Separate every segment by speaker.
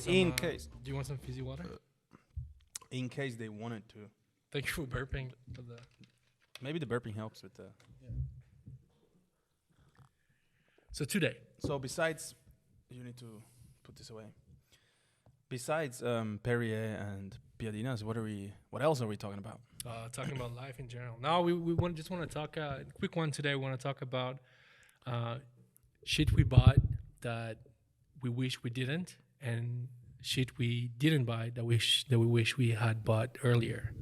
Speaker 1: But in case,
Speaker 2: do you want some fizzy water?
Speaker 1: in case they wanted to,
Speaker 2: Thank you for burping. For the
Speaker 1: maybe the burping helps with the.
Speaker 2: So today,
Speaker 1: So besides, you need to put this away. Besides Perrier and Piadinas, what else are we talking about?
Speaker 2: talking about life in general. Now we just want to talk quick one today. We want to talk about shit we bought that we wish we didn't, and shit we didn't buy that we wish we had bought earlier.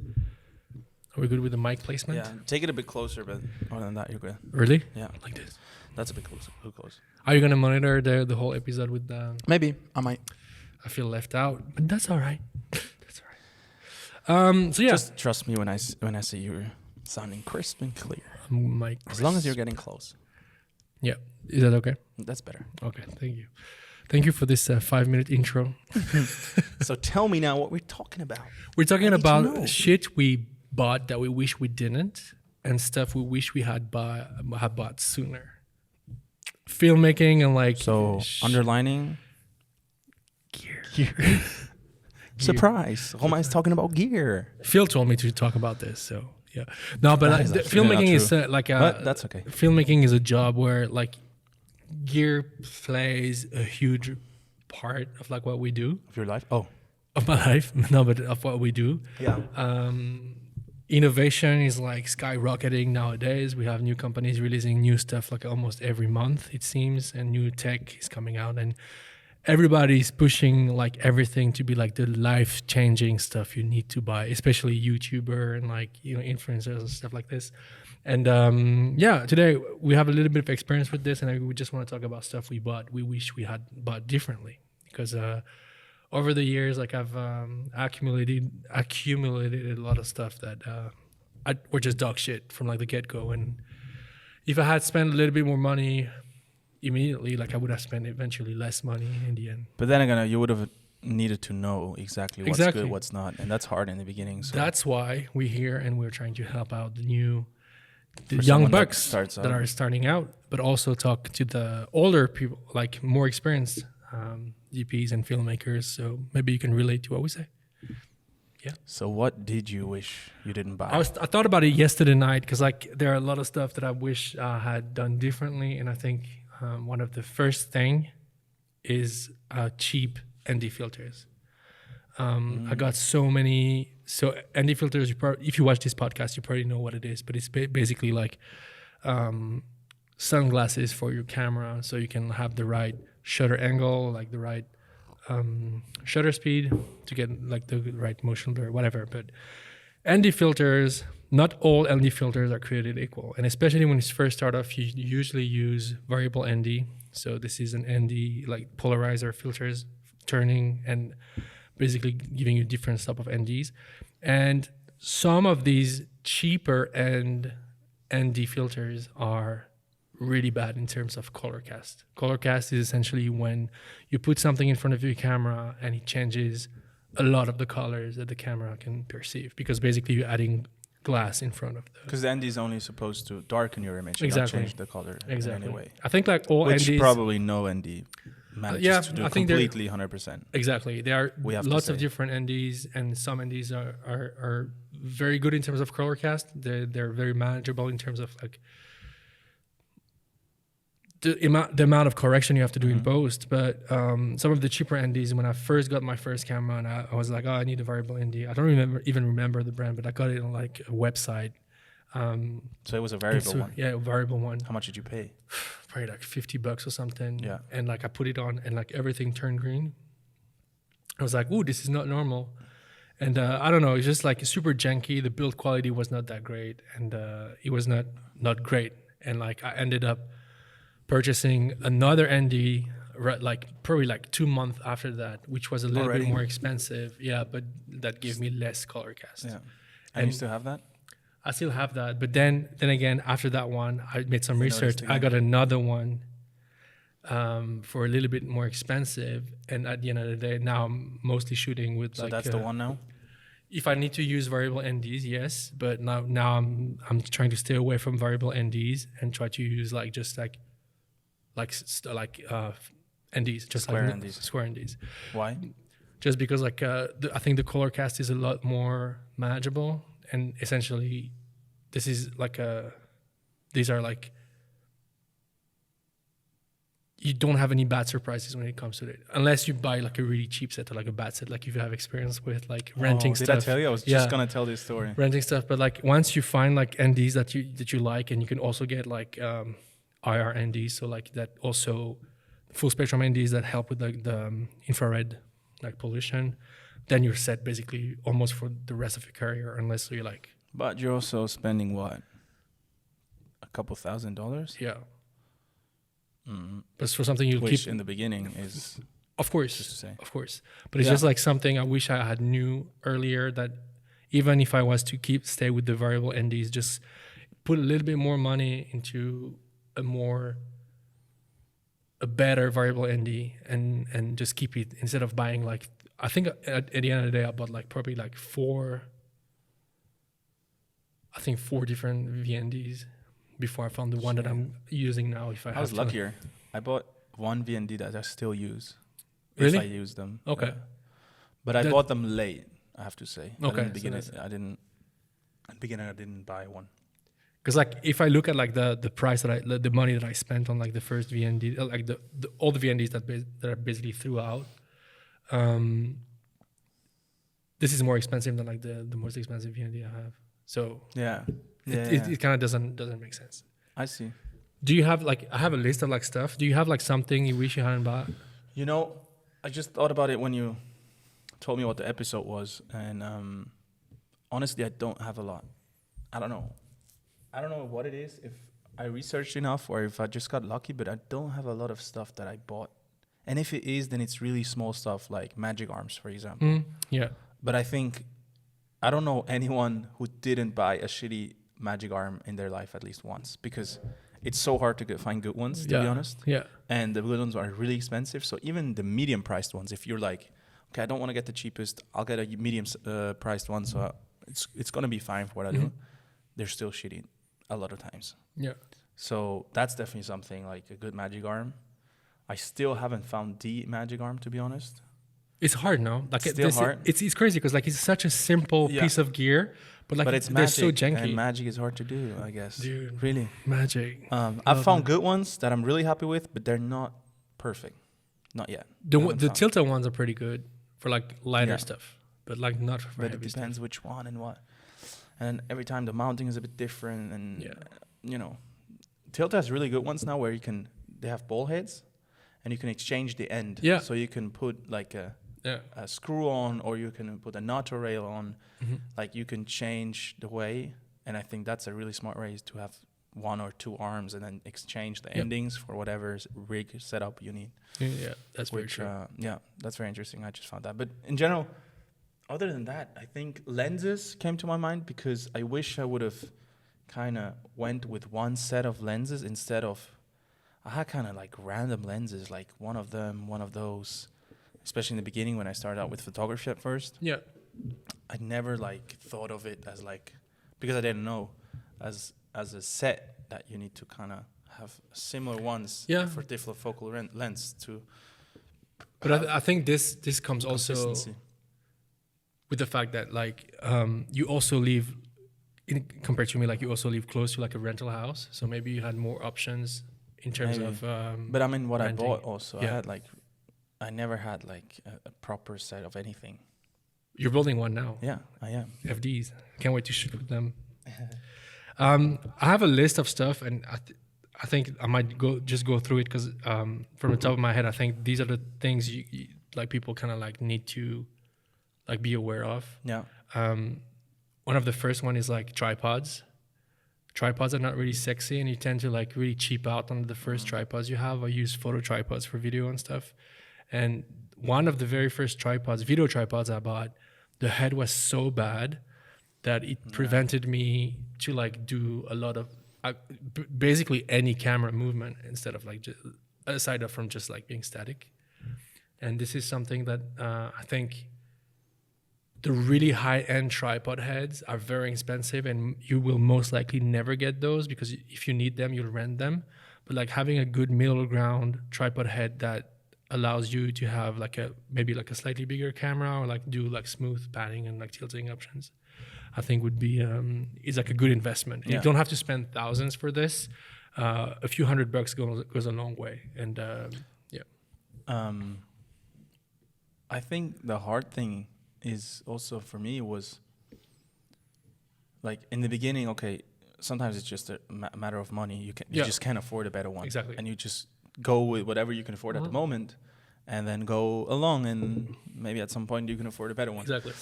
Speaker 2: Are we good with the mic placement?
Speaker 1: Yeah, take it a bit closer, but other than that, you're good.
Speaker 2: Really?
Speaker 1: Yeah,
Speaker 2: Like this.
Speaker 1: that's a bit closer. Too close.
Speaker 2: Are you gonna monitor the whole episode with the?
Speaker 1: Maybe I might.
Speaker 2: I feel left out, but that's all right. That's all right. So yeah,
Speaker 1: Just trust me when I say you're sounding crisp and clear.
Speaker 2: mic.
Speaker 1: As long as you're getting close,
Speaker 2: Yeah, is that okay?
Speaker 1: that's better.
Speaker 2: Okay, thank you. Thank you for this 5-minute intro.
Speaker 1: So tell me now what we're talking about.
Speaker 2: We're talking
Speaker 1: I need to know.
Speaker 2: about shit we bought that we wish we didn't, and stuff we wish we had bought sooner. Filmmaking and like
Speaker 1: So underlining
Speaker 2: gear.
Speaker 1: surprise. Romain is talking about gear.
Speaker 2: Phil told me to talk about this, so yeah. No, but
Speaker 1: That is actually
Speaker 2: filmmaking
Speaker 1: not
Speaker 2: is
Speaker 1: true.
Speaker 2: like
Speaker 1: But that's okay.
Speaker 2: filmmaking is a job where like gear plays a huge part of like what we do.
Speaker 1: Of your life. Oh,
Speaker 2: Of my life, no, but of what we do.
Speaker 1: yeah.
Speaker 2: Innovation is like skyrocketing nowadays. We have new companies releasing new stuff like almost every month, it seems, and new tech is coming out, and everybody's pushing like everything to be like the life-changing stuff you need to buy, especially YouTuber and like influencers and stuff like this. And yeah, today we have a little bit of experience with this, and we just want to talk about stuff we wish we had bought differently, because over the years, like I've accumulated a lot of stuff that were just dog shit from like the get-go. And if I had spent a little bit more money immediately, like I would have spent eventually less money in the end.
Speaker 1: But then again, you would have needed to know exactly what's
Speaker 2: Exactly.
Speaker 1: good, what's not, and that's hard in the beginning. So
Speaker 2: That's why we're here, and we're trying to help out the young
Speaker 1: someone that
Speaker 2: bucks
Speaker 1: starts
Speaker 2: that
Speaker 1: out.
Speaker 2: are starting out, but also talk to the older people, like more experienced DPs and filmmakers. So maybe you can relate to what we say.
Speaker 1: So what did you wish you didn't buy?
Speaker 2: I thought about it yesterday night, because like there are a lot of stuff that I wish I had done differently, and I think one of the first thing is cheap ND filters. I got so many. So ND filters, if you watch this podcast, you probably know what it is, but it's basically like sunglasses for your camera, so you can have the right shutter angle, like the right shutter speed to get like the right motion blur, whatever. But ND filters, not all ND filters are created equal, and especially when it's first start off, you usually use variable ND. So this is an ND like polarizer filters turning and basically giving you different type of NDs. And some of these cheaper ND filters are really bad in terms of color cast. Color cast is essentially when you put something in front of your camera and it changes a lot of the colors that the camera can perceive, because basically you're adding glass in front of the...
Speaker 1: Because the ND is only supposed to darken your image,
Speaker 2: Exactly.
Speaker 1: not change the color
Speaker 2: Exactly.
Speaker 1: in any way.
Speaker 2: I think like all
Speaker 1: Which
Speaker 2: NDs...
Speaker 1: probably no ND manages to do
Speaker 2: I think they're-
Speaker 1: completely 100%.
Speaker 2: Exactly. There are
Speaker 1: We have to
Speaker 2: lots of
Speaker 1: say.
Speaker 2: different NDs, and some NDs are very good in terms of color cast. They're very manageable in terms of like the amount of correction you have to do in post. But some of the cheaper NDs, when I first got my first camera, and I was like, oh, I need a variable ND. I don't even remember the brand, but I got it on like a website.
Speaker 1: So it was a variable one.
Speaker 2: Yeah, a variable one.
Speaker 1: How much did you pay?
Speaker 2: Probably like $50 or something.
Speaker 1: Yeah.
Speaker 2: And like I put it on, and like everything turned green. I was like, ooh, this is not normal. And I don't know, it's just like super janky. The build quality was not that great, and it was not great. And like I ended up purchasing another ND like probably like 2 months after that, which was a little
Speaker 1: Already?
Speaker 2: bit more expensive. Yeah, but that gave me less color cast.
Speaker 1: Yeah. And you still have that?
Speaker 2: I still have that, but then again, after that one, I made some research.
Speaker 1: noticed
Speaker 2: I
Speaker 1: again.
Speaker 2: got another one for a little bit more expensive, and at the end of the day, now I'm mostly shooting with
Speaker 1: So
Speaker 2: like.
Speaker 1: that's the one now?
Speaker 2: If I need to use variable NDs, yes, but now I'm trying to stay away from variable NDs and try to use like just like NDs, just
Speaker 1: Square
Speaker 2: like
Speaker 1: NDs.
Speaker 2: square NDs.
Speaker 1: Why?
Speaker 2: just because like I think the color cast is a lot more manageable, and essentially this is like these are like, you don't have any bad surprises when it comes to it, unless you buy like a really cheap set or like a bad set, like if you have experience with like renting stuff.
Speaker 1: Did I tell you? I was just gonna tell this story.
Speaker 2: Renting stuff, but like once you find like NDs that you like, and you can also get like IR NDs, so like that also full spectrum NDs that help with like the infrared like pollution, then you're set basically almost for the rest of your career, unless you like.
Speaker 1: But you're also spending what? A couple $1,000?
Speaker 2: Yeah. But it's for something you'll
Speaker 1: Which
Speaker 2: keep
Speaker 1: in the beginning is,
Speaker 2: of course,
Speaker 1: just to say.
Speaker 2: of course, but it's just like something I wish I had knew earlier, that even if I was to stay with the variable NDs, just put a little bit more money into a better variable ND, and just keep it, instead of buying like, I think at the end of the day I bought like probably like four different VNDs before I found the one that I'm using now. If I
Speaker 1: was luckier. I bought one VND that I still use.
Speaker 2: Really?
Speaker 1: If I use them.
Speaker 2: Okay.
Speaker 1: But I bought them late, I have to say.
Speaker 2: Okay.
Speaker 1: At the beginning I didn't buy one.
Speaker 2: Because like if I look at like the price the money that I spent on like the first VND, like the all the VNDs that are basically throughout, this is more expensive than like the most expensive VND I have. So it kind of doesn't make sense.
Speaker 1: I see.
Speaker 2: Do you have like, I have a list of like stuff. Do you have like something you wish you hadn't bought?
Speaker 1: You know, I just thought about it when you told me what the episode was, and honestly, I don't have a lot. I don't know what it is, if I researched enough or if I just got lucky, but I don't have a lot of stuff that I bought. And if it is, then it's really small stuff like magic arms, for example.
Speaker 2: Yeah.
Speaker 1: But I don't know anyone who didn't buy a shitty magic arm in their life at least once, because it's so hard to find good ones, to be honest.
Speaker 2: Yeah.
Speaker 1: And the good ones are really expensive. So even the medium priced ones, if you're like, okay, I don't want to get the cheapest, I'll get a medium priced one, so it's going to be fine for what I do. They're still shitty a lot of times.
Speaker 2: Yeah.
Speaker 1: So that's definitely something, like a good magic arm. I still haven't found the magic arm, to be honest.
Speaker 2: It's hard now. Like
Speaker 1: it's still hard.
Speaker 2: It's crazy because like it's such a simple piece of gear, but like
Speaker 1: it's
Speaker 2: they're
Speaker 1: magic,
Speaker 2: so janky.
Speaker 1: and magic is hard to do, I guess.
Speaker 2: Dude,
Speaker 1: really.
Speaker 2: Magic.
Speaker 1: I've found good ones that I'm really happy with, but they're not perfect. Not yet.
Speaker 2: The tilted ones are pretty good for like lighter stuff, but like not for heavy stuff.
Speaker 1: But it depends which one and what. And every time the mounting is a bit different, and you know, Tilta has really good ones now where they have ball heads, and you can exchange the end.
Speaker 2: Yeah.
Speaker 1: So you can put like a screw on, or you can put a Nato rail on. Like you can change the way, and I think that's a really smart way, is to have one or two arms and then exchange the endings for whatever rig setup you need.
Speaker 2: Yeah, that's very true.
Speaker 1: That's very interesting. I just found that. But in general, other than that, I think lenses came to my mind, because I wish I would have kind of went with one set of lenses instead of, I had kind of like random lenses, like one of those, especially in the beginning when I started out with photography at first.
Speaker 2: Yeah.
Speaker 1: I never like thought of it as like, because I didn't know, as a set that you need to kind of have similar ones for different focal lengths to.
Speaker 2: But I think this comes also with the fact that like you also live, compared to me, like you also live close to like a rental house, so maybe you had more options in terms of.
Speaker 1: But I mean, what renting. I bought also, I never had like a proper set of anything.
Speaker 2: You're building one now.
Speaker 1: Yeah, I am.
Speaker 2: FDs. Can't wait to shoot with them. I have a list of stuff, and I think I might go through it, because from the top of my head, I think these are the things you like people kind of like need to like be aware of. Yeah. One of the first one is like tripods. Tripods are not really sexy, and you tend to like really cheap out on the first tripods you have. I use photo tripods for video and stuff. And one of the very first video tripods I bought, the head was so bad that it prevented me to like do a lot of basically any camera movement, instead of like aside from just like being static. And this is something that I think the really high-end tripod heads are very expensive, and you will most likely never get those, because if you need them, you'll rent them. But like having a good middle ground tripod head that allows you to have like maybe a slightly bigger camera or like do like smooth panning and like tilting options, I think would be is like a good investment.
Speaker 1: Yeah.
Speaker 2: You don't have to spend thousands for this. A few $100 goes a long way. And
Speaker 1: I think the hard thing is also for me was like in the beginning. Okay, sometimes it's just a matter of money. You just can't afford a better one.
Speaker 2: Exactly.
Speaker 1: And you just go with whatever you can afford at the moment, and then go along. And maybe at some point you can afford a better one.
Speaker 2: Exactly.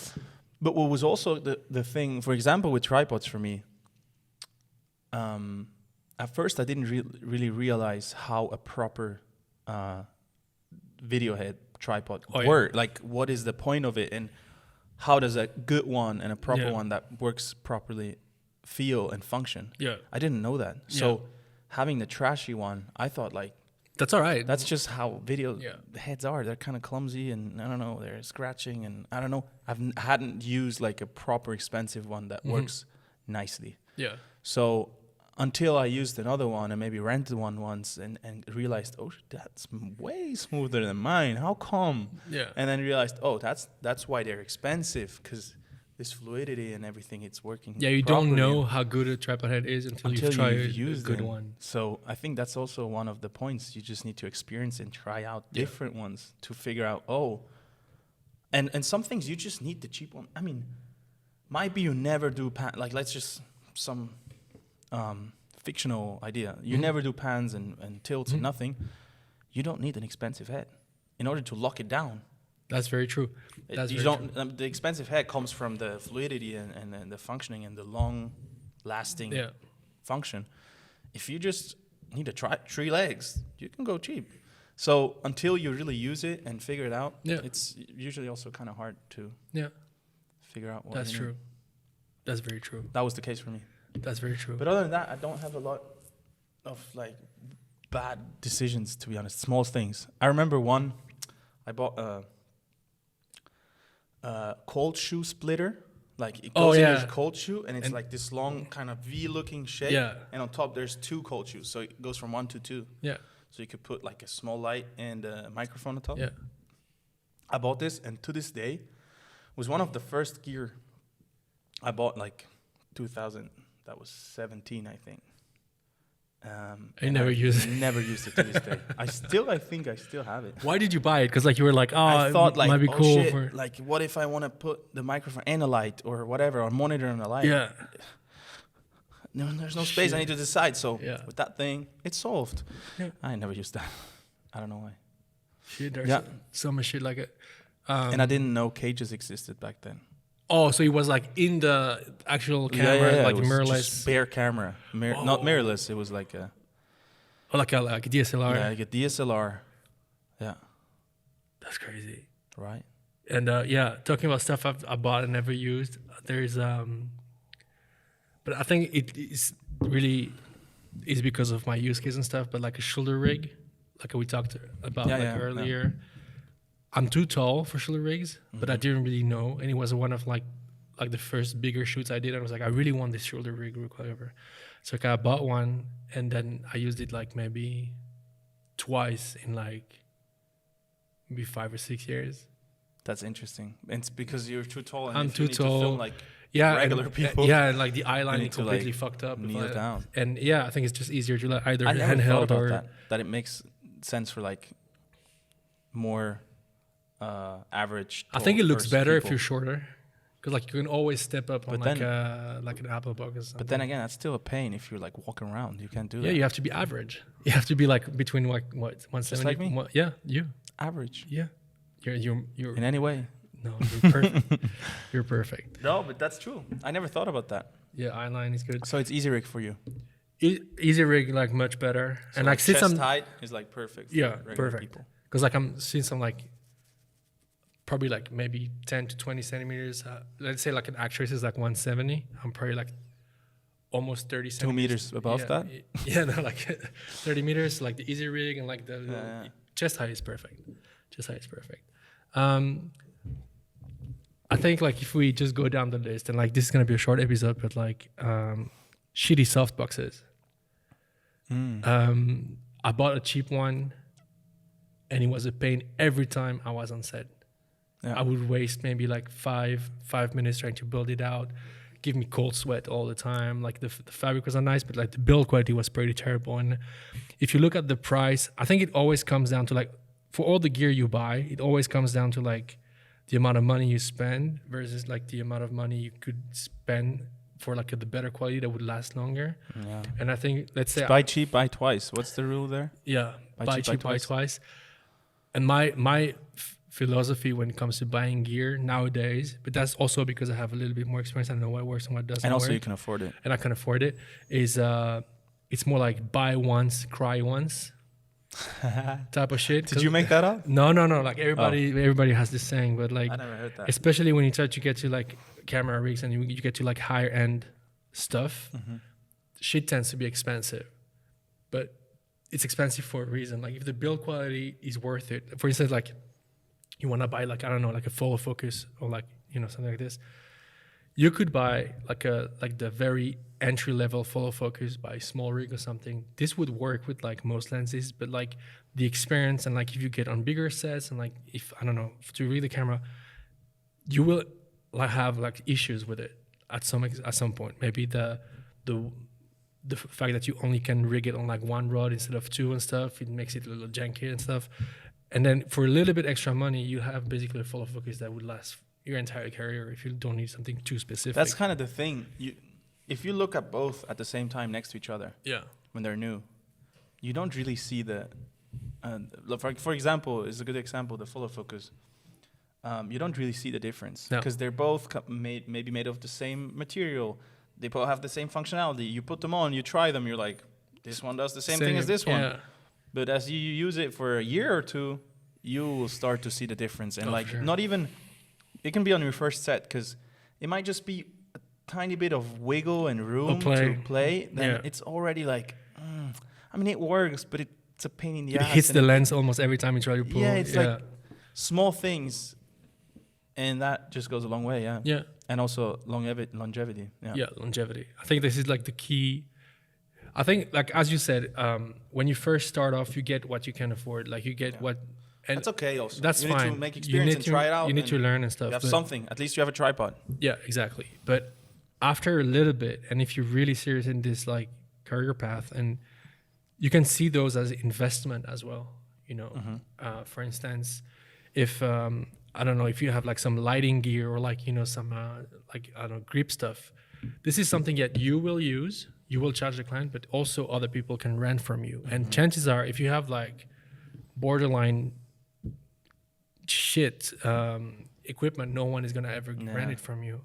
Speaker 1: But what was also the thing, for example, with tripods for me. At first, I didn't really realize how a proper video head tripod work. Like, what is the point of it, and how does a good one and a proper one that works properly feel and function?
Speaker 2: Yeah,
Speaker 1: I didn't know that. So having the trashy one, I thought like
Speaker 2: that's all right.
Speaker 1: That's just how video heads are. They're kind of clumsy, and I don't know, they're scratching, and I don't know. Hadn't used like a proper expensive one that works nicely.
Speaker 2: Yeah.
Speaker 1: So until I used another one and maybe rented one once and realized, oh, that's way smoother than mine. How come?
Speaker 2: Yeah.
Speaker 1: And then realized, oh, that's why they're expensive, because this fluidity and everything, it's working.
Speaker 2: Yeah, you don't know how good a tripod head is until you've tried a good one.
Speaker 1: So I think that's also one of the points. You just need to experience and try out different ones to figure out, and some things you just need the cheap one. I mean, might be you never do like let's just some fictional idea. You never do pans and tilts and nothing. You don't need an expensive head in order to lock it down.
Speaker 2: That's very true.
Speaker 1: The expensive head comes from the fluidity and the functioning and the long-lasting function. If you just need to try 3 legs, you can go cheap. So until you really use it and figure it out, it's usually also kind of hard to figure out what
Speaker 2: That's true. That's very true.
Speaker 1: That was the case for me.
Speaker 2: That's very true.
Speaker 1: But other than that, I don't have a lot of like bad decisions, to be honest. Small things. I remember one. I bought a cold shoe splitter. Like it goes in a cold shoe, and it's like this long kind of V-looking shape. Yeah. And on top there's 2 cold shoes, so it goes from 1 to 2. Yeah. So you could put like a small light and a microphone on top. Yeah. I bought this, and to this day, was one of the first gear I bought, like 2000. That was 17, I think.
Speaker 2: I never used it.
Speaker 1: Never used it to this day. I think I still have it.
Speaker 2: Why did you buy it? Because like you were like,
Speaker 1: I thought like,
Speaker 2: might be cool.
Speaker 1: Shit, like what if I want to put the microphone and a light or whatever, or monitor and a light? Yeah. No, there's no space. I need to decide. So with that thing, it's solved. Yeah. I never used that. I don't know why.
Speaker 2: Shit, there's so much shit like it.
Speaker 1: And I didn't know cages existed back then.
Speaker 2: Oh, so it was like in the actual camera, like mirrorless,
Speaker 1: just bare camera, not mirrorless. It was like a,
Speaker 2: like a DSLR.
Speaker 1: Yeah, like a DSLR. Yeah,
Speaker 2: that's crazy,
Speaker 1: right?
Speaker 2: And talking about stuff I bought and never used. There's but I think it is really is because of my use case and stuff. But like a shoulder rig, like we talked about earlier. Yeah. I'm too tall for shoulder rigs, but I didn't really know. And it was one of like the first bigger shoots I did. I was like, I really want this shoulder rig or whatever. So I bought one, and then I used it like maybe twice in like maybe 5 or 6 years.
Speaker 1: That's interesting. And it's because you're too tall. And
Speaker 2: I'm too tall.
Speaker 1: To film like regular people.
Speaker 2: Yeah, and like the eye line is completely fucked up.
Speaker 1: Kneel down.
Speaker 2: And I think it's just easier to like either handheld or
Speaker 1: that it makes sense for like more average.
Speaker 2: I think it looks better if you're shorter, because like you can always step up on like an apple box or something.
Speaker 1: But then again, that's still a pain if you're like walking around. You can't do that.
Speaker 2: Yeah, you have to be average. You have to be like between what 170.
Speaker 1: Just like me.
Speaker 2: You
Speaker 1: average.
Speaker 2: Yeah, you're
Speaker 1: in any way.
Speaker 2: No, you're perfect. You're perfect.
Speaker 1: No, but that's true. I never thought about that.
Speaker 2: Yeah, eye line is good.
Speaker 1: So it's easy rig for you.
Speaker 2: Easy rig, like much better.
Speaker 1: So and like chest height is like perfect.
Speaker 2: Yeah, perfect. Because like I'm seeing some like probably like maybe 10 to 20 centimeters. Let's say like an actress is like 170. I'm probably like almost 30 centimeters.
Speaker 1: 2 meters above that?
Speaker 2: Yeah, no, like 30 meters, like the easy rig, and like the chest height is perfect. Chest height is perfect. I think like if we just go down the list, and like this is going to be a short episode, but like shitty softboxes. I bought a cheap one. and it was a pain every time I was on set.
Speaker 1: Yeah.
Speaker 2: I would waste maybe like five minutes trying to build it out, give me cold sweat all the time. Like the fabric was nice, but like the build quality was pretty terrible. And if you look at the price, I think it always comes down to like, for all the gear you buy, it always comes down to like the amount of money you spend versus like the amount of money you could spend for like the better quality that would last longer.
Speaker 1: Yeah.
Speaker 2: And I think, let's say,
Speaker 1: Buy cheap, buy twice. What's the rule there?
Speaker 2: yeah,
Speaker 1: Buy cheap, buy
Speaker 2: buy twice. And my philosophy when it comes to buying gear nowadays, but that's also because I have a little bit more experience. I know what works and what doesn't
Speaker 1: And also
Speaker 2: work,
Speaker 1: you can afford it.
Speaker 2: and I can afford it. Is it's more like buy once, cry once type of shit.
Speaker 1: Did you make that up?
Speaker 2: No. Like everybody has this saying, but like
Speaker 1: I never heard that.
Speaker 2: especially when you start to get to like camera rigs and you get to like higher end stuff, shit tends to be expensive, but it's expensive for a reason. Like if the build quality is worth it, for instance, like you want to buy like, I don't know, like a follow focus or like, you know, something like this, you could buy like the very entry level follow focus by small rig or something. This would work with like most lenses, but like the experience and like if you get on bigger sets and like if, I don't know, to rig the camera, you will like have like issues with it at some point. Maybe the fact that you only can rig it on like one rod instead of two and stuff, it makes it a little janky and stuff. And then for a little bit extra money, you have basically a follow focus that would last your entire career if you don't need something too specific.
Speaker 1: That's kind of the thing. If you look at both at the same time next to each other,
Speaker 2: yeah,
Speaker 1: when they're new, you don't really see the. For example, is a good example. The follow focus. You don't really see the difference because they're both maybe made of the same material. They both have the same functionality. You put them on, you try them. You're like, this one does the same thing as this one. But as you use it for a year or two, you will start to see the difference. And not even, it can be on your first set because it might just be a tiny bit of wiggle and room to play. Then it's already like, I mean, it works, but it's a pain in the ass.
Speaker 2: It hits the lens almost every time you try to pull.
Speaker 1: Yeah, it's like small things. And that just goes a long way,
Speaker 2: Yeah.
Speaker 1: And also longevity.
Speaker 2: Yeah, longevity. I think this is like the key. I think, like as you said, when you first start off, you get what you can afford. Like you get what, and
Speaker 1: that's okay. Also,
Speaker 2: that's
Speaker 1: you
Speaker 2: fine.
Speaker 1: need to make experience and try it out.
Speaker 2: You need to learn and stuff.
Speaker 1: You have something. At least you have a tripod.
Speaker 2: Yeah, exactly. But after a little bit, and if you're really serious in this like career path, and you can see those as investment as well. You know, for instance, if I don't know, if you have like some lighting gear or like, you know, some like, I don't know, grip stuff, this is something that you will use, you will charge the client, but also other people can rent from you. And chances are, if you have like borderline shit equipment, no one is going to ever rent it from you.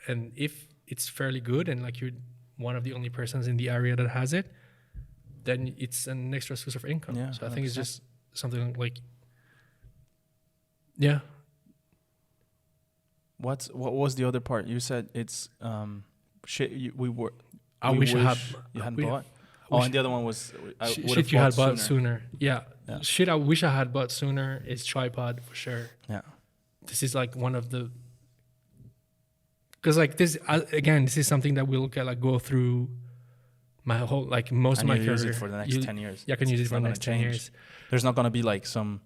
Speaker 2: And if it's fairly good and like you're one of the only persons in the area that has it, then it's an extra source of income. Yeah, so I think it's just something like, yeah.
Speaker 1: What was the other part? You said it's shit.
Speaker 2: I wish I
Speaker 1: hadn't bought. And the other one was
Speaker 2: shit you had bought sooner. Yeah. Shit I wish I had bought sooner is tripod for sure.
Speaker 1: Yeah.
Speaker 2: This is like one of the, because like this again, this is something that we'll go through my whole most of my career.
Speaker 1: Use it for the next 10 years.
Speaker 2: Yeah, I can use it for the next 10 years.
Speaker 1: There's not gonna be like some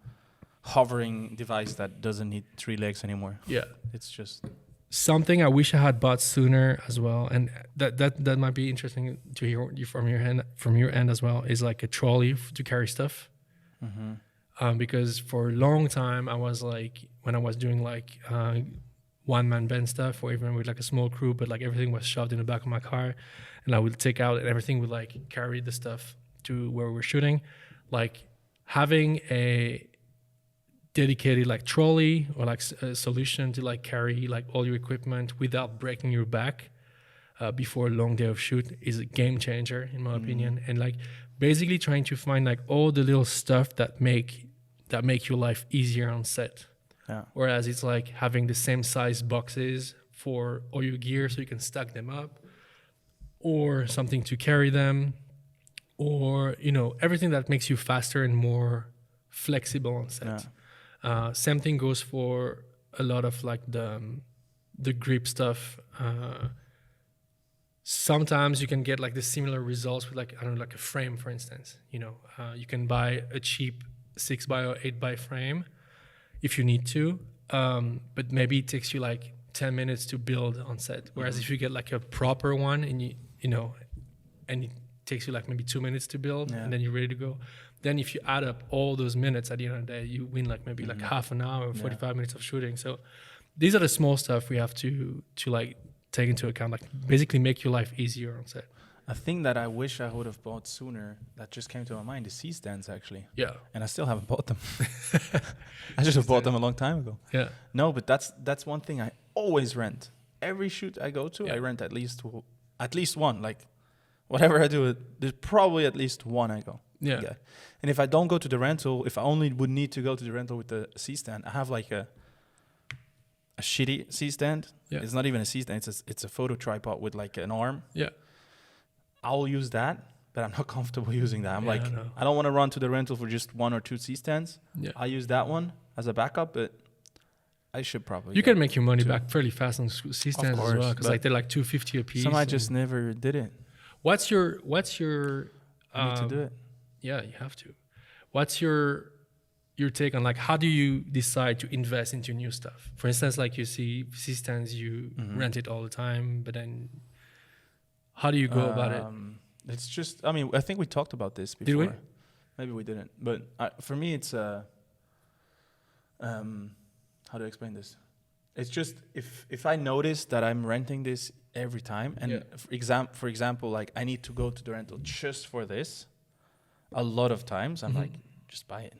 Speaker 1: hovering device that doesn't need 3 legs anymore.
Speaker 2: Yeah,
Speaker 1: it's just
Speaker 2: something I wish I had bought sooner as well, and that might be interesting to hear from your end as well. Is like a trolley to carry stuff, because for a long time I was like, when I was doing like one-man band stuff, or even with like a small crew, but like everything was shoved in the back of my car, and I would take out and everything would like carry the stuff to where we're shooting. Like having a dedicated like trolley or like a solution to like carry like all your equipment without breaking your back before a long day of shoot is a game changer in my opinion. And like basically trying to find like all the little stuff that make your life easier on set. Yeah. Whereas it's like having the same size boxes for all your gear so you can stack them up, or something to carry them, or you know, everything that makes you faster and more flexible on set. Yeah. Same thing goes for a lot of like the grip stuff. Sometimes you can get like the similar results with like, I don't know, like a frame, for instance. You know, you can buy a cheap 6x8 frame if you need to. But maybe it takes you like 10 minutes to build on set. Whereas if you get like a proper one and you know, and it takes you like maybe 2 minutes to build and then you're ready to go. Then if you add up all those minutes at the end of the day, you win like maybe like half an hour, 45 minutes of shooting. So these are the small stuff we have to like take into account, like basically make your life easier on set.
Speaker 1: A thing that I wish I would have bought sooner that just came to my mind is C-stands, actually.
Speaker 2: Yeah.
Speaker 1: And I still haven't bought them. I should have bought them a long time ago.
Speaker 2: Yeah.
Speaker 1: No, but that's one thing I always rent. Every shoot I go to, I rent at least one. Like, whatever I do, there's probably at least one I go.
Speaker 2: Yeah.
Speaker 1: And if I don't go to the rental, if I only would need to go to the rental with the C-stand, I have like a shitty C-stand.
Speaker 2: Yeah.
Speaker 1: It's not even a C-stand. It's a photo tripod with like an arm.
Speaker 2: Yeah.
Speaker 1: I'll use that, but I'm not comfortable using that. I don't want to run to the rental for just 1 or 2 C-stands.
Speaker 2: Yeah.
Speaker 1: I use that one as a backup, but I should probably.
Speaker 2: You can make your money back fairly fast on C-stands as well, because like they're like $250 a piece.
Speaker 1: Some I just never did it.
Speaker 2: What's your
Speaker 1: I need to do it.
Speaker 2: Yeah, you have to. What's your take on like how do you decide to invest into new stuff? For instance, like you see C-stands, you rent it all the time, but then how do you go about it?
Speaker 1: It's just, I mean, I think we talked about this before.
Speaker 2: Did we?
Speaker 1: Maybe we didn't. But for me, it's how do I explain this? It's just if I notice that I'm renting this every time, and for example, like I need to go to the rental just for this, a lot of times I'm like, just buy it.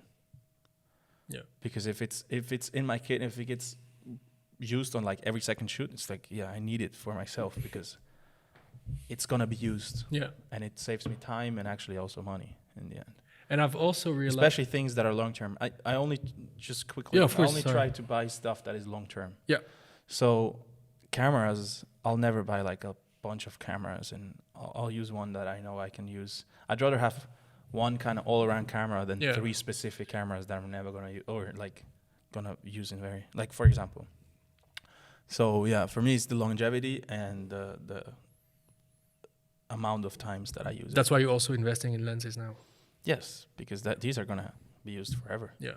Speaker 2: Yeah.
Speaker 1: Because if it's in my kit, if it gets used on like every second shoot, it's like, yeah, I need it for myself because it's gonna be used.
Speaker 2: Yeah.
Speaker 1: And it saves me time and actually also money in the end.
Speaker 2: And I've also realized,
Speaker 1: especially things that are long term. I only just quickly.
Speaker 2: Yeah, of course,
Speaker 1: I only try to buy stuff that is long term.
Speaker 2: Yeah.
Speaker 1: So cameras, I'll never buy like a bunch of cameras, and I'll use one that I know I can use. I'd rather have one kind of all around camera than 3 specific cameras that I'm never gonna use or like gonna use in very like for example. So yeah, for me it's the longevity and the amount of times that I use.
Speaker 2: That's why you're also investing in lenses now.
Speaker 1: Yes, because these are gonna be used forever.
Speaker 2: Yeah.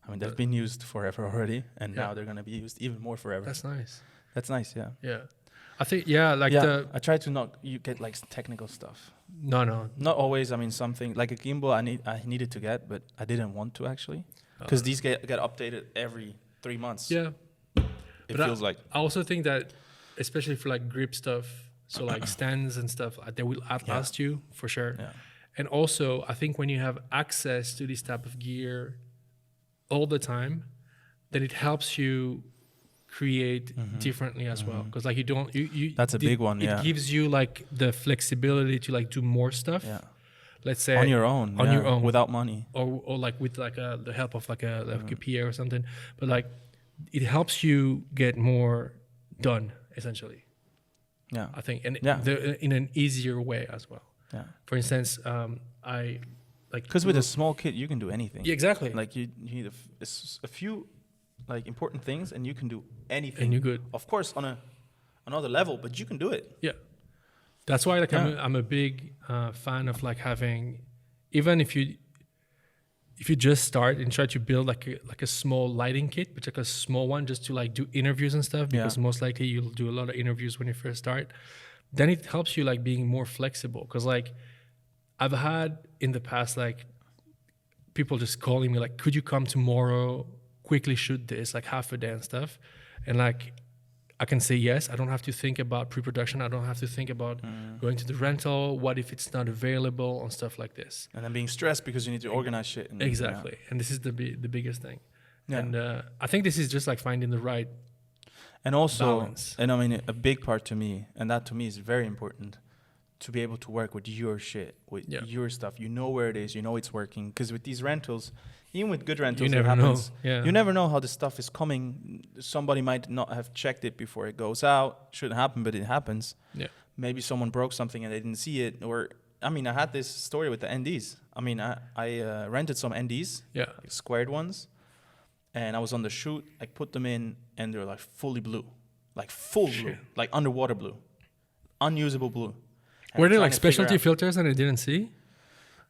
Speaker 1: I mean, they've been used forever already, and now they're gonna be used even more forever.
Speaker 2: That's nice.
Speaker 1: That's nice, yeah.
Speaker 2: Yeah. I think, I
Speaker 1: try to not you get like technical stuff.
Speaker 2: No.
Speaker 1: Not always. I mean, something like a gimbal I needed to get, but I didn't want to actually, because these get updated every 3 months.
Speaker 2: Yeah.
Speaker 1: It feels like.
Speaker 2: I also think that, especially for like grip stuff, so like stands and stuff, they will outlast you for sure.
Speaker 1: Yeah.
Speaker 2: And also, I think when you have access to this type of gear all the time, then it helps you create differently as well. Because like you
Speaker 1: that's a big one.
Speaker 2: It gives you like the flexibility to like do more stuff.
Speaker 1: Yeah.
Speaker 2: Let's say
Speaker 1: on your own, without money,
Speaker 2: or like with like the help of like a PA or something. But like it helps you get more done essentially.
Speaker 1: Yeah,
Speaker 2: I think, and in an easier way as well.
Speaker 1: Yeah.
Speaker 2: For instance, I like
Speaker 1: because with a small kit you can do anything.
Speaker 2: Yeah, exactly.
Speaker 1: Like you need a few like important things, and you can do anything.
Speaker 2: And you're good.
Speaker 1: Of course, on another level, but you can do it.
Speaker 2: Yeah. That's why like I'm a big fan of like having, even if you just start and try to build like a small lighting kit, but like a small one just to like do interviews and stuff, because most likely you'll do a lot of interviews when you first start. Then it helps you like being more flexible. Because like I've had in the past like people just calling me like, could you come tomorrow, quickly shoot this, like half a day and stuff. And like I can say yes. I don't have to think about pre-production. I don't have to think about going to the rental. What if it's not available and stuff like this?
Speaker 1: And then being stressed because you need to organize shit.
Speaker 2: Exactly. And this is the biggest thing. Yeah. And I think this is just like finding the right
Speaker 1: and also
Speaker 2: balance.
Speaker 1: And I mean a big part to me, and that to me is very important, to be able to work with your shit, with your stuff. You know where it is, you know it's working. Because with these rentals, even with good rentals,
Speaker 2: you never know. Yeah.
Speaker 1: You never know how the stuff is coming. Somebody might not have checked it before it goes out. Shouldn't happen, but it happens. Yeah. Maybe someone broke something and they didn't see it. Or I mean, I had this story with the NDs. I mean, I rented some NDs, like squared ones. And I was on the shoot, I put them in, and they're like fully blue, like full blue, like underwater blue, unusable blue.
Speaker 2: Were they like specialty filters and I didn't see?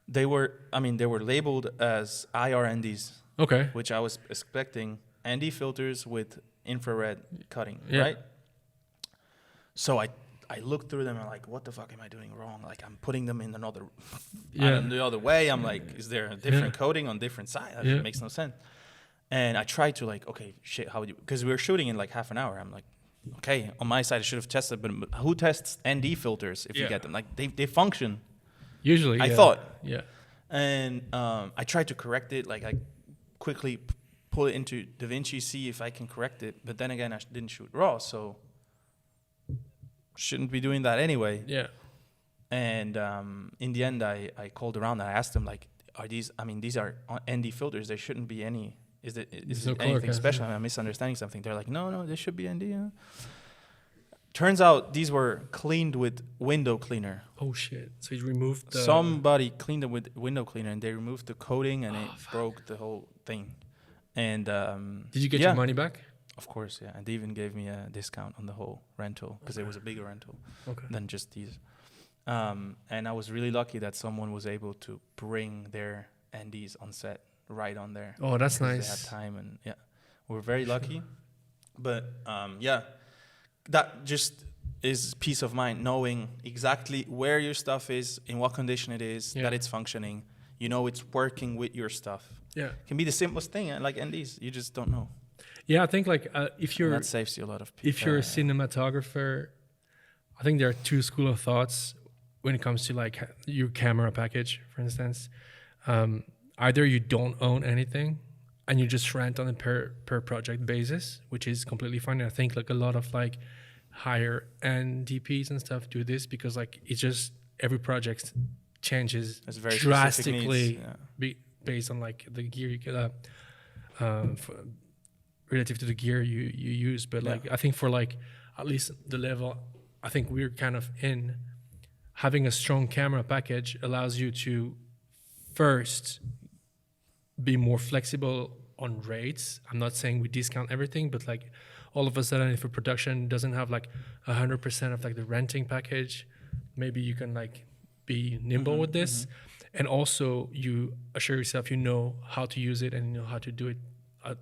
Speaker 1: They were labeled as IR NDs,
Speaker 2: Okay.
Speaker 1: which I was expecting ND filters with infrared cutting,
Speaker 2: Yeah.
Speaker 1: right? So I looked through them and I'm like, what the fuck am I doing wrong? Like I'm putting them in the other way. I'm like, is there a different coating on different sides? That makes no sense. And I tried to like, okay, shit, how would you? Because we were shooting in like half an hour. I'm like, okay, on my side I should have tested, but who tests ND filters if you get them? Like they function.
Speaker 2: Usually,
Speaker 1: I thought.
Speaker 2: Yeah.
Speaker 1: And I tried to correct it. Like I quickly pull it into DaVinci, see if I can correct it. But then again, I didn't shoot RAW, so shouldn't be doing that anyway.
Speaker 2: Yeah.
Speaker 1: And in the end, I called around and I asked them, like, are these, these are ND filters. There shouldn't be any, is it anything special? Am I misunderstanding something? They're like, no, this should be ND. Yeah. Turns out these were cleaned with window cleaner.
Speaker 2: Oh, shit. So you removed the...
Speaker 1: Somebody cleaned them with window cleaner and they removed the coating and it broke the whole thing. And
Speaker 2: did you get your money back?
Speaker 1: Of course, yeah. And they even gave me a discount on the whole rental because it was a bigger rental than just these. And I was really lucky that someone was able to bring their NDs on set right on there.
Speaker 2: Oh, that's nice.
Speaker 1: They had time and we're very lucky. But that just is peace of mind, knowing exactly where your stuff is, in what condition it is, that it's functioning. You know it's working with your stuff. Yeah. It can be the simplest thing, like NDs. You just don't know.
Speaker 2: Yeah, I think like if you're...
Speaker 1: And that saves you a lot of people.
Speaker 2: If you're a cinematographer, I think there are two schools of thoughts when it comes to like your camera package, for instance. Either you don't own anything and you just rent on a per project basis, which is completely fine. And I think like a lot of like higher end DPs and stuff do this because like it's just every project changes drastically based on like the gear you get relative to the gear you use. But like I think for like at least the level I think we're kind of in, having a strong camera package allows you to first be more flexible on rates. I'm not saying we discount everything, but like all of a sudden if a production doesn't have like 100% of like the renting package, maybe you can like be nimble with this. And also you assure yourself you know how to use it and you know how to do it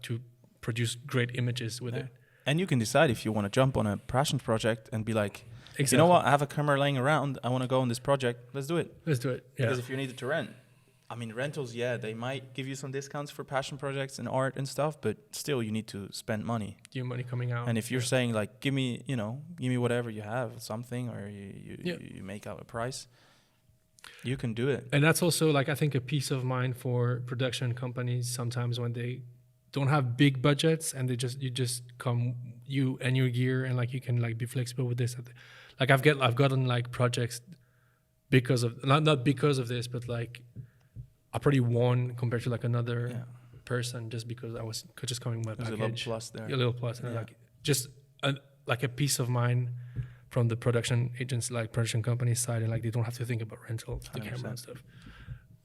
Speaker 2: to produce great images with it.
Speaker 1: And you can decide if you want to jump on a passion project and be like, you know what, I have a camera laying around, I want to go on this project, let's do it. Because if you need it to rent, rentals, they might give you some discounts for passion projects and art and stuff, but still you need to spend money.
Speaker 2: Your money coming out.
Speaker 1: And if you're saying like, give me whatever you have, something, or you make out a price, you can do it.
Speaker 2: And that's also like, I think a peace of mind for production companies sometimes when they don't have big budgets and you just come, you and your gear, and like you can like be flexible with this. Like I've gotten like projects because of not because of this, but like I probably won compared to like another person just because I was just coming with my package.
Speaker 1: There's a little plus there.
Speaker 2: A little plus, and like just like a peace of mind from the production agents, like production company side, and like they don't have to think about rental, the camera and stuff.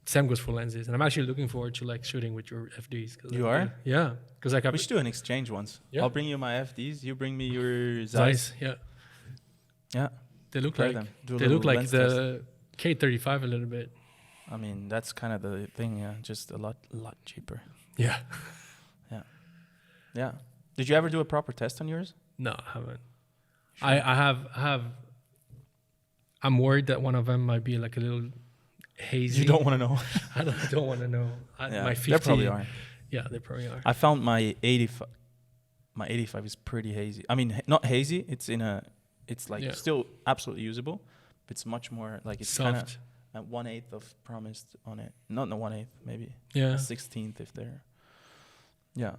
Speaker 2: Same goes for lenses, and I'm actually looking forward to like shooting with your FDs.
Speaker 1: You are?
Speaker 2: Yeah, because like
Speaker 1: we should do an exchange once. Yeah. I'll bring you my FDs. You bring me your
Speaker 2: Zeiss.
Speaker 1: Yeah.
Speaker 2: They look like the K35 a little bit.
Speaker 1: That's kind of the thing. Yeah, just a lot cheaper.
Speaker 2: Yeah.
Speaker 1: Yeah. Did you ever do a proper test on yours?
Speaker 2: No, I haven't. Sure. I have. I'm worried that one of them might be like a little hazy.
Speaker 1: You don't want to know.
Speaker 2: I don't want to know. My 50,
Speaker 1: they probably are.
Speaker 2: Yeah, they probably are.
Speaker 1: I found my 85. My 85 is pretty hazy. Not hazy. It's like still absolutely usable. But it's much more like it's kind of at 1/8 of promised on it. Not 1/8, maybe. Yeah. 1/16 if they're. Yeah.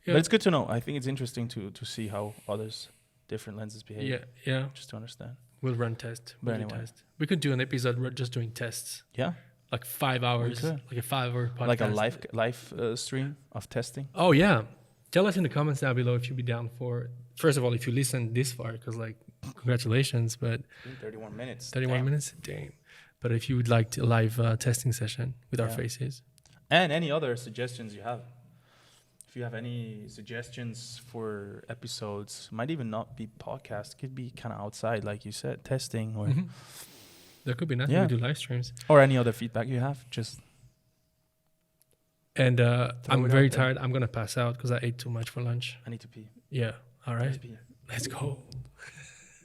Speaker 1: But it's good to know. I think it's interesting to see how others different lenses behave.
Speaker 2: Yeah.
Speaker 1: Just to understand.
Speaker 2: We'll run test.
Speaker 1: Anyway.
Speaker 2: We could do an episode where just doing tests.
Speaker 1: Yeah.
Speaker 2: Like 5 hours. Like a 5-hour podcast.
Speaker 1: Like a live stream of testing.
Speaker 2: Oh, yeah. Tell us in the comments down below if you'd be down for... First of all, if you listen this far, because like, congratulations, but...
Speaker 1: 31 minutes.
Speaker 2: 31 minutes? Damn. But if you would like a live testing session with our faces.
Speaker 1: And any other suggestions you have. If you have any suggestions for episodes, might even not be podcast, could be kind of outside, like you said, testing or
Speaker 2: There could be nothing.
Speaker 1: Yeah.
Speaker 2: We do live streams.
Speaker 1: Or any other feedback you have, just
Speaker 2: And I'm
Speaker 1: it
Speaker 2: very
Speaker 1: out there.
Speaker 2: tired. I'm going to pass out because I ate too much for lunch.
Speaker 1: I need to pee.
Speaker 2: Yeah. All right.
Speaker 1: Let's pee.
Speaker 2: Let's go.